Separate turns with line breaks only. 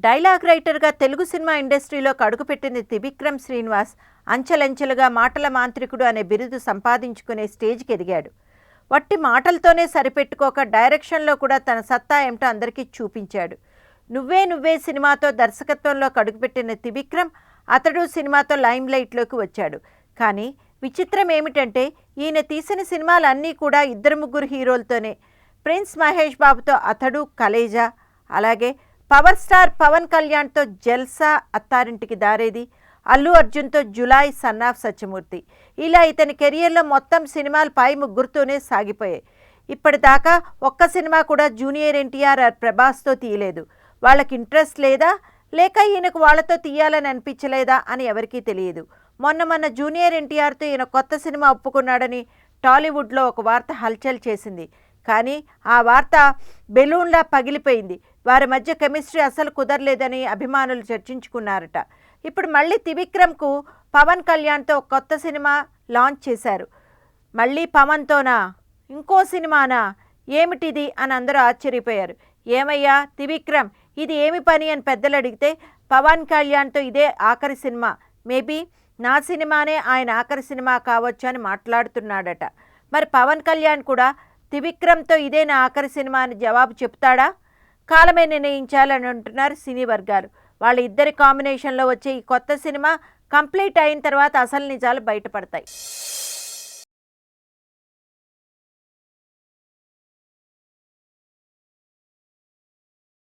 Dialogue రైటర్గా Telugu cinema ఇండస్ట్రీలోకి అడుగుపెట్టింది త్రివిక్రమ్ శ్రీనివాస్ అంచెలంచెలుగా మాటల మాంత్రికుడు అనే బిరుదు సంపాదించుకునే స్టేజ్కి ఎదిగాడు. వట్టి మాటలతోనే సరిపెట్టుకోక డైరెక్షన్లో కూడా తన సత్తా ఏమిటో అందరికీ చూపించాడు. నువ్వే నువ్వే సినిమాతో దర్శకత్వంలోకి అడుగుపెట్టిన త్రివిక్రమ్ అతడు సినిమాతో లైమ్ లైట్లోకి వచ్చాడు. కానీ విచిత్రం ఏమిటంటే ఈయన తీసిన సినిమాలన్నీ కూడా ఇద్దరు ముగ్గురు హీరోలతోనే. ప్రిన్స్ మహేష్ బాబుతో అతడు కలేజా, అలాగే పవర్ స్టార్ పవన్ కళ్యాణ్తో జల్సా అత్తారింటికి దారేది, అల్లు అర్జున్తో జులాయి సన్ ఆఫ్ సత్యమూర్తి. ఇలా ఇతని కెరియర్లో మొత్తం సినిమాలు పై ముగ్గురుతోనే సాగిపోయాయి. ఇప్పటిదాకా ఒక్క సినిమా కూడా జూనియర్ ఎన్టీఆర్ ప్రభాస్తో తీయలేదు. వాళ్ళకి ఇంట్రెస్ట్ లేదా, లేక ఈయనకు వాళ్ళతో తీయాలని అనిపించలేదా అని ఎవరికీ తెలియదు. మొన్న జూనియర్ ఎన్టీఆర్తో ఈయన కొత్త సినిమా ఒప్పుకున్నాడని టాలీవుడ్లో ఒక వార్త హల్చల్ చేసింది. కానీ ఆ వార్త బెలూన్లా పగిలిపోయింది. వారి మధ్య కెమిస్ట్రీ అసలు కుదరలేదని అభిమానులు చర్చించుకున్నారట. ఇప్పుడు మళ్ళీ త్రివిక్రమ్కు పవన్ కళ్యాణ్తో కొత్త సినిమా లాంచ్ చేశారు. మళ్ళీ పవన్తోనా, ఇంకో సినిమానా, ఏమిటిది అని అందరూ ఆశ్చర్యపోయారు. ఏమయ్యా త్రివిక్రమ్, ఇది ఏమి పని అని పెద్దలు అడిగితే పవన్ కళ్యాణ్తో ఇదే ఆఖరి సినిమా, మేబీ నా సినిమానే ఆయన ఆఖరి సినిమా కావచ్చు అని మాట్లాడుతున్నాడట. మరి పవన్ కళ్యాణ్ కూడా త్రివిక్రమ్తో ఇదే నా ఆఖరి సినిమా అని జవాబు చెప్తాడా? కాలమే నిర్ణయించాలని అంటున్నారు సినీ వర్గాలు. వాళ్ళ ఇద్దరి కాంబినేషన్లో వచ్చే ఈ కొత్త సినిమా కంప్లీట్ అయిన తర్వాత అసలు నిజాలు బయటపడతాయి.